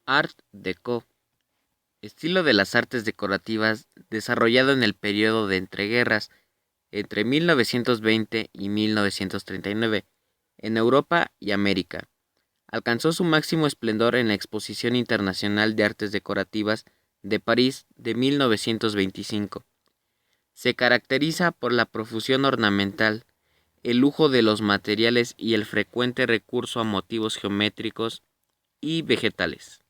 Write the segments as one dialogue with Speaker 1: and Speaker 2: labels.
Speaker 1: Art Deco, estilo de las artes decorativas desarrollado en el periodo de entreguerras entre 1920 y 1939 en Europa y América. Alcanzó su máximo esplendor en la Exposición Internacional de Artes Decorativas de París de 1925. Se caracteriza por la profusión ornamental, el lujo de los materiales y el frecuente recurso a motivos geométricos y vegetales.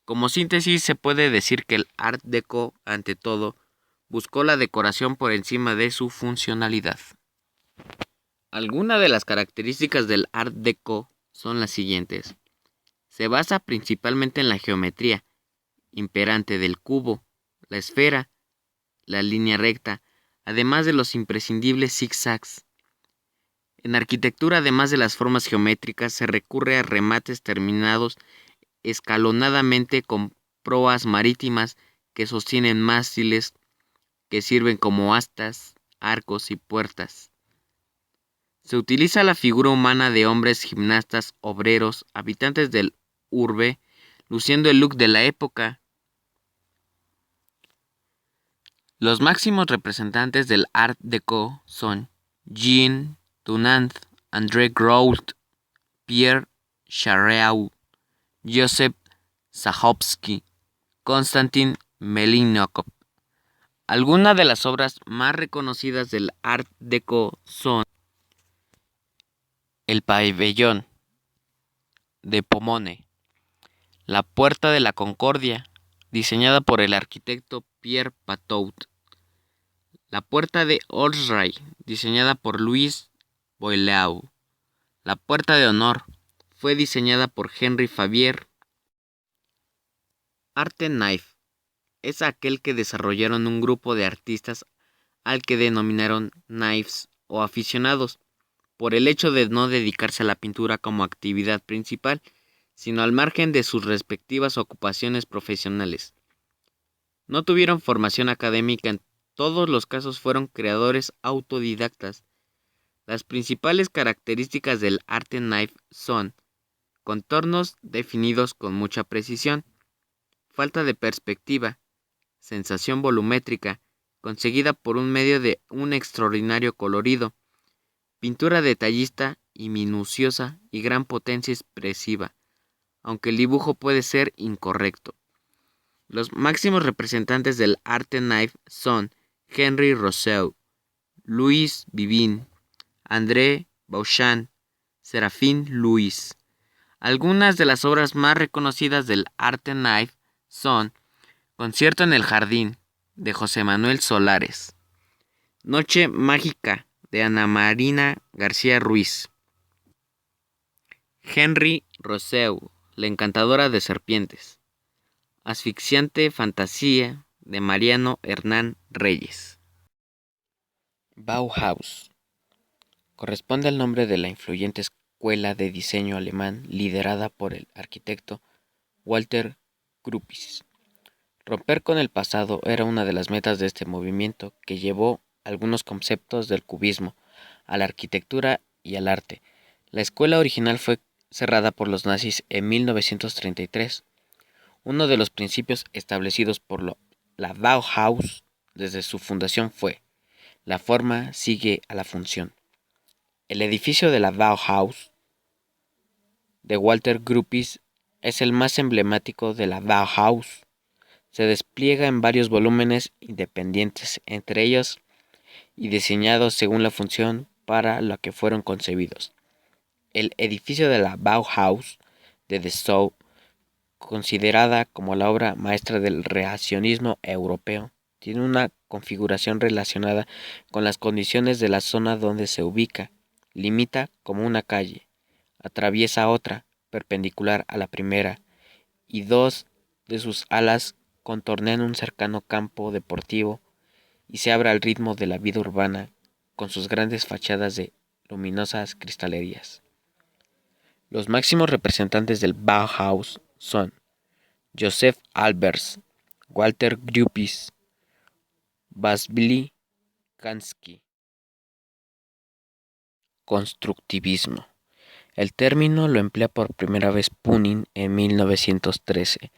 Speaker 1: Como síntesis, se puede decir que el Art Deco, ante todo, buscó la decoración por encima de su funcionalidad. Algunas de las características del Art Deco son las siguientes. Se basa principalmente en la geometría imperante del cubo, la esfera, la línea recta, además de los imprescindibles zigzags. En arquitectura, además de las formas geométricas, se recurre a remates terminados escalonadamente con proas marítimas que sostienen mástiles que sirven como astas, arcos y puertas. Se utiliza la figura humana de hombres gimnastas, obreros, habitantes del urbe, luciendo el look de la época. Los máximos representantes del Art Deco son Jean Dunant, André Groult, Pierre Chareau, Joseph Sajowski, Konstantin Melnikov. Algunas de las obras más reconocidas del Art Deco son el Pabellón de Pomone, la Puerta de la Concordia, diseñada por el arquitecto Pierre Patout, la Puerta de Orsay, diseñada por Louis Boileau, la Puerta de Honor, fue diseñada por Henri Favier. Arte Knife es aquel que desarrollaron un grupo de artistas al que denominaron knives o aficionados, por el hecho de no dedicarse a la pintura como actividad principal, sino al margen de sus respectivas ocupaciones profesionales. No tuvieron formación académica, en todos los casos fueron creadores autodidactas. Las principales características del arte knife son contornos definidos con mucha precisión, falta de perspectiva, sensación volumétrica, conseguida por un medio de un extraordinario colorido, pintura detallista y minuciosa y gran potencia expresiva, aunque el dibujo puede ser incorrecto. Los máximos representantes del arte knife son Henri Rousseau, Louis Vivin, André Bauchamp, Serafin Louis. Algunas de las obras más reconocidas del arte knife son Concierto en el Jardín, de José Manuel Solares, Noche Mágica, de Ana Marina García Ruiz, Henri Rousseau, La Encantadora de Serpientes, Asfixiante Fantasía, de Mariano Hernán Reyes. Bauhaus corresponde al nombre de la influyente escuela de diseño alemán liderada por el arquitecto Walter Gropius. Romper con el pasado era una de las metas de este movimiento, que llevó algunos conceptos del cubismo a la arquitectura y al arte. La escuela original fue cerrada por los nazis en 1933. Uno de los principios establecidos por la Bauhaus desde su fundación fue: la forma sigue a la función. El edificio de la Bauhaus de Walter Gropius es el más emblemático de la Bauhaus. Se despliega en varios volúmenes independientes entre ellos y diseñados según la función para la que fueron concebidos. El edificio de la Bauhaus de Dessau, considerada como la obra maestra del reaccionismo europeo, tiene una configuración relacionada con las condiciones de la zona donde se ubica. Limita como una calle, atraviesa otra perpendicular a la primera, y dos de sus alas contornean un cercano campo deportivo y se abre al ritmo de la vida urbana con sus grandes fachadas de luminosas cristalerías. Los máximos representantes del Bauhaus son Joseph Albers, Walter Gropius, Vasily Kansky. Constructivismo. El término lo emplea por primera vez Punin en 1913,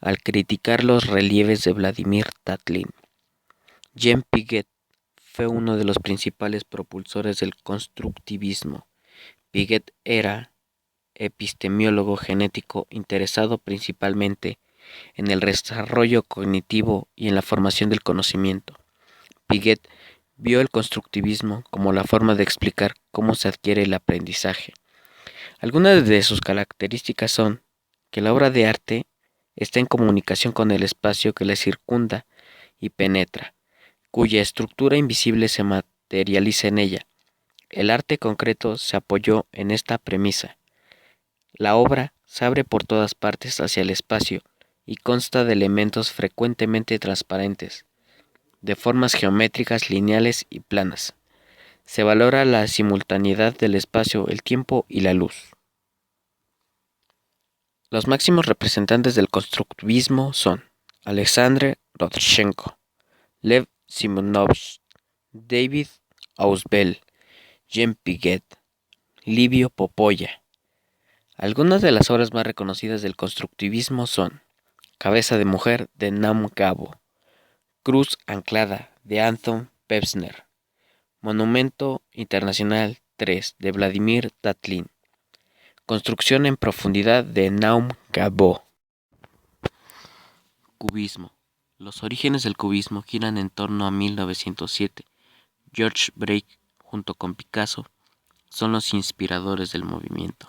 Speaker 1: al criticar los relieves de Vladimir Tatlin. Jean Piaget fue uno de los principales propulsores del constructivismo. Piaget era epistemólogo genético interesado principalmente en el desarrollo cognitivo y en la formación del conocimiento. Piaget vio el constructivismo como la forma de explicar cómo se adquiere el aprendizaje. Algunas de sus características son que la obra de arte está en comunicación con el espacio que le circunda y penetra, cuya estructura invisible se materializa en ella. El arte concreto se apoyó en esta premisa. La obra se abre por todas partes hacia el espacio y consta de elementos frecuentemente transparentes, de formas geométricas lineales y planas. Se valora la simultaneidad del espacio, el tiempo y la luz. Los máximos representantes del constructivismo son Alexandre Rodchenko, Lev Simonovich, David Ausubel, Jean Piaget, Livio Popoya. Algunas de las obras más reconocidas del constructivismo son Cabeza de mujer de Naum Gabo, Cruz anclada de Anton Pevsner, Monumento Internacional 3 de Vladimir Tatlin, Construcción en profundidad de Naum Gabo. Cubismo. Los orígenes del cubismo giran en torno a 1907. George Braque, junto con Picasso, son los inspiradores del movimiento.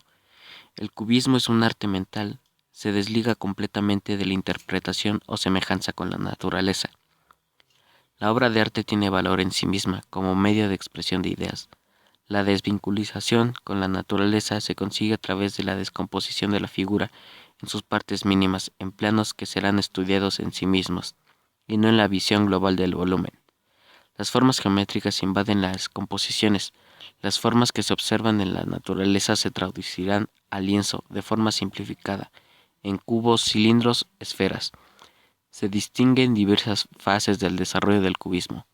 Speaker 1: El cubismo es un arte mental, se desliga completamente de la interpretación o semejanza con la naturaleza. La obra de arte tiene valor en sí misma como medio de expresión de ideas. La desvinculización con la naturaleza se consigue a través de la descomposición de la figura en sus partes mínimas en planos que serán estudiados en sí mismos, y no en la visión global del volumen. Las formas geométricas invaden las composiciones. Las formas que se observan en la naturaleza se traducirán al lienzo de forma simplificada, en cubos, cilindros, esferas. Se distinguen diversas fases del desarrollo del cubismo.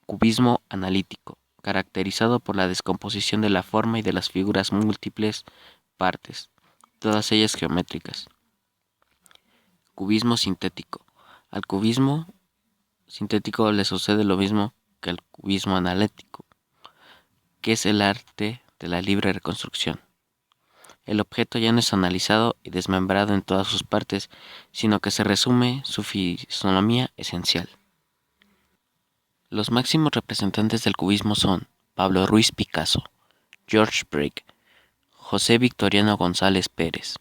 Speaker 1: Cubismo analítico, caracterizado por la descomposición de la forma y de las figuras múltiples partes, todas ellas geométricas. Cubismo sintético. Al cubismo sintético le sucede lo mismo que al cubismo analítico, que es el arte de la libre reconstrucción. El objeto ya no es analizado y desmembrado en todas sus partes, sino que se resume su fisonomía esencial. Los máximos representantes del cubismo son Pablo Ruiz Picasso, George Braque, José Victoriano González Pérez,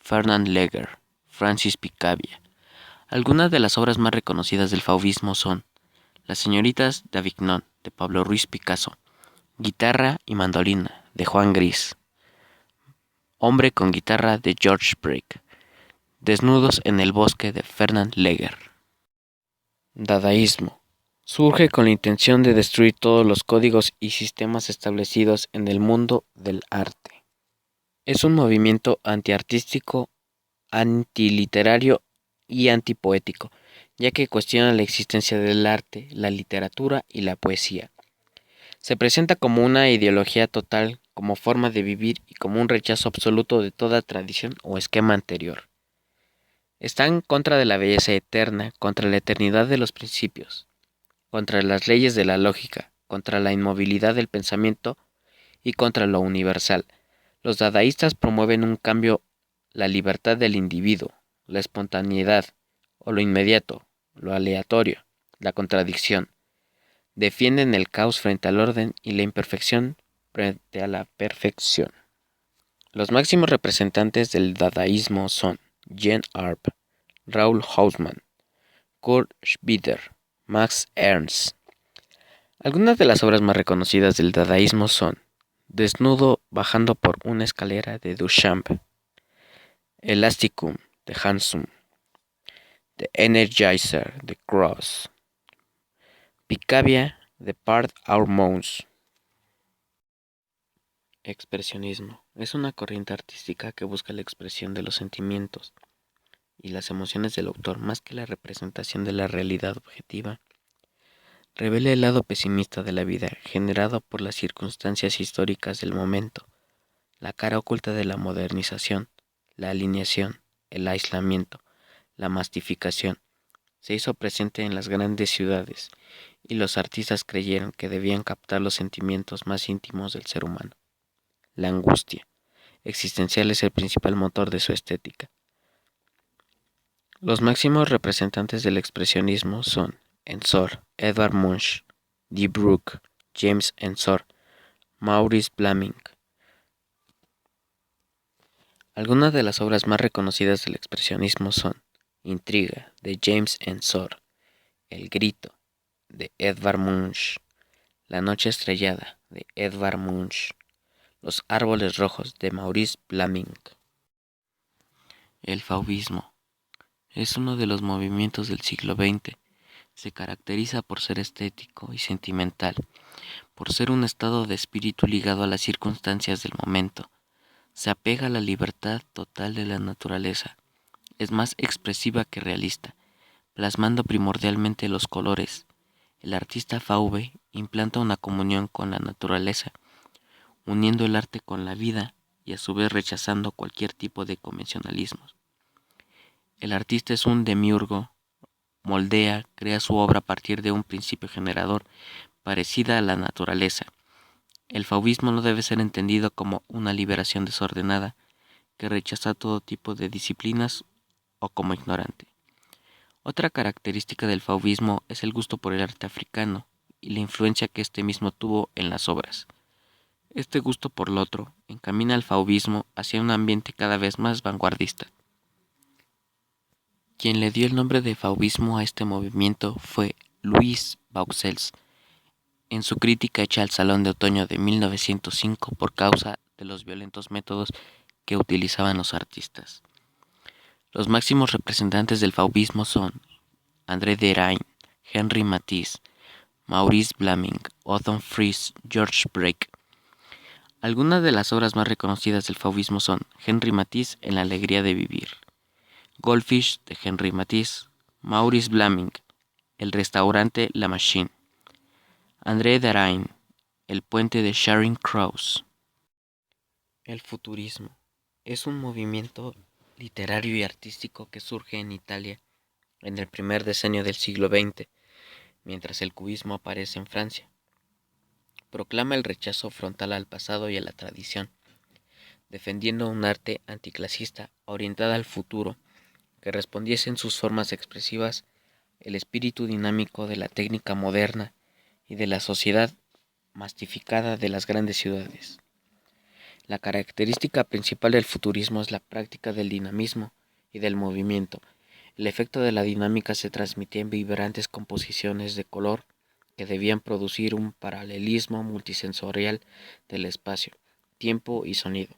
Speaker 1: Fernand Léger, Francis Picabia. Algunas de las obras más reconocidas del fauvismo son Las señoritas de Avignon, de Pablo Ruiz Picasso, Guitarra y mandolina, de Juan Gris, Hombre con guitarra, de George Braque, Desnudos en el bosque, de Fernand Léger. Dadaísmo. Surge con la intención de destruir todos los códigos y sistemas establecidos en el mundo del arte. Es un movimiento antiartístico, antiliterario y antipoético, ya que cuestiona la existencia del arte, la literatura y la poesía. Se presenta como una ideología total, como forma de vivir y como un rechazo absoluto de toda tradición o esquema anterior. Está en contra de la belleza eterna, contra la eternidad de los principios, contra las leyes de la lógica, contra la inmovilidad del pensamiento y contra lo universal. Los dadaístas promueven un cambio, la libertad del individuo, la espontaneidad, o lo inmediato, lo aleatorio, la contradicción. Defienden el caos frente al orden y la imperfección frente a la perfección. Los máximos representantes del dadaísmo son Jean Arp, Raoul Hausmann, Kurt Schwitter, Max Ernst. Algunas de las obras más reconocidas del dadaísmo son Desnudo bajando por una escalera, de Duchamp, Elasticum, de Hansum, The Energizer, de Cross, Picabia, de Part Our Mons. Expresionismo. Es una corriente artística que busca la expresión de los sentimientos y las emociones del autor más que la representación de la realidad objetiva. Revela el lado pesimista de la vida generado por las circunstancias históricas del momento. La cara oculta de la modernización, la alineación, el aislamiento, la mastificación, se hizo presente en las grandes ciudades, y los artistas creyeron que debían captar los sentimientos más íntimos del ser humano. La angustia existencial es el principal motor de su estética. Los máximos representantes del expresionismo son Ensor, Edvard Munch, Die Broek, James Ensor, Maurice Blaming. Algunas de las obras más reconocidas del expresionismo son Intriga, de James Ensor, El grito, de Edvard Munch, La noche estrellada, de Edvard Munch, Los árboles rojos, de Maurice Blaming. El fauvismo es uno de los movimientos del siglo XX. Se caracteriza por ser estético y sentimental, por ser un estado de espíritu ligado a las circunstancias del momento. Se apega a la libertad total de la naturaleza. Es más expresiva que realista, plasmando primordialmente los colores. El artista fauve implanta una comunión con la naturaleza, uniendo el arte con la vida y a su vez rechazando cualquier tipo de convencionalismos. El artista es un demiurgo, moldea, crea su obra a partir de un principio generador, parecida a la naturaleza. El fauvismo no debe ser entendido como una liberación desordenada que rechaza todo tipo de disciplinas o como ignorante. Otra característica del fauvismo es el gusto por el arte africano y la influencia que este mismo tuvo en las obras. Este gusto por lo otro encamina al fauvismo hacia un ambiente cada vez más vanguardista. Quien le dio el nombre de fauvismo a este movimiento fue Louis Vauxels, en su crítica hecha al Salón de Otoño de 1905 por causa de los violentos métodos que utilizaban los artistas. Los máximos representantes del fauvismo son André Derain, Henri Matisse, Maurice Blaming, Otto Fries, George Braque. Algunas de las obras más reconocidas del fauvismo son Henri Matisse en La alegría de vivir, Goldfish de Henri Matisse, Maurice Blaming, El restaurante La Machine, André Derain, El puente de Charing Cross. El futurismo es un movimiento literario y artístico que surge en Italia en el primer decenio del siglo XX, mientras el cubismo aparece en Francia. Proclama el rechazo frontal al pasado y a la tradición, defendiendo un arte anticlasista orientada al futuro que respondiese en sus formas expresivas el espíritu dinámico de la técnica moderna y de la sociedad mastificada de las grandes ciudades. La característica principal del futurismo es la práctica del dinamismo y del movimiento. El efecto de la dinámica se transmitía en vibrantes composiciones de color que debían producir un paralelismo multisensorial del espacio, tiempo y sonido.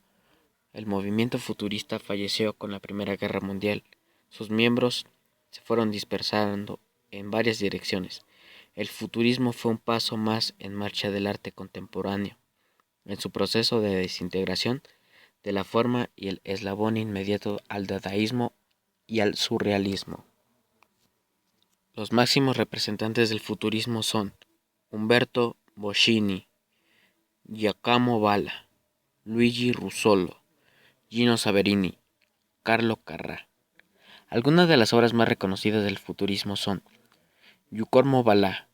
Speaker 1: El movimiento futurista falleció con la Primera Guerra Mundial. Sus miembros se fueron dispersando en varias direcciones. El futurismo fue un paso más en marcha del arte contemporáneo, en su proceso de desintegración de la forma y el eslabón inmediato al dadaísmo y al surrealismo. Los máximos representantes del futurismo son Umberto Bocchini, Giacomo Balla, Luigi Russolo, Gino Saverini, Carlo Carrà. Algunas de las obras más reconocidas del futurismo son Giacomo Balla,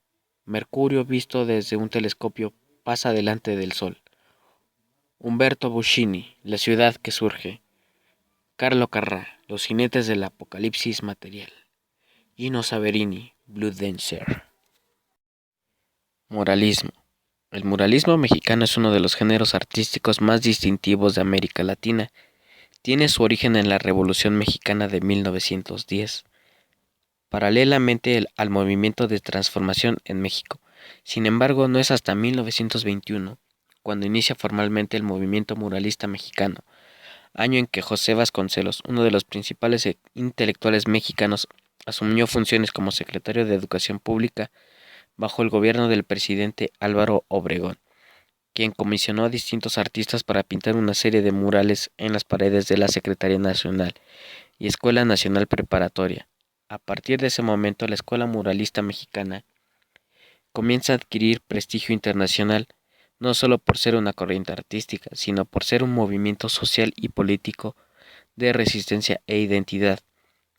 Speaker 1: Mercurio visto desde un telescopio pasa delante del Sol, Umberto Bocchini, La ciudad que surge, Carlo Carrà, Los jinetes del apocalipsis material, Gino Saverini, Blue Dancer. Muralismo. El muralismo mexicano es uno de los géneros artísticos más distintivos de América Latina. Tiene su origen en la Revolución Mexicana de 1910, paralelamente al movimiento de transformación en México. Sin embargo, no es hasta 1921 cuando inicia formalmente el movimiento muralista mexicano, año en que José Vasconcelos, uno de los principales intelectuales mexicanos, asumió funciones como secretario de Educación Pública bajo el gobierno del presidente Álvaro Obregón, quien comisionó a distintos artistas para pintar una serie de murales en las paredes de la Secretaría Nacional y Escuela Nacional Preparatoria. A partir de ese momento, la escuela muralista mexicana comienza a adquirir prestigio internacional, no solo por ser una corriente artística, sino por ser un movimiento social y político de resistencia e identidad.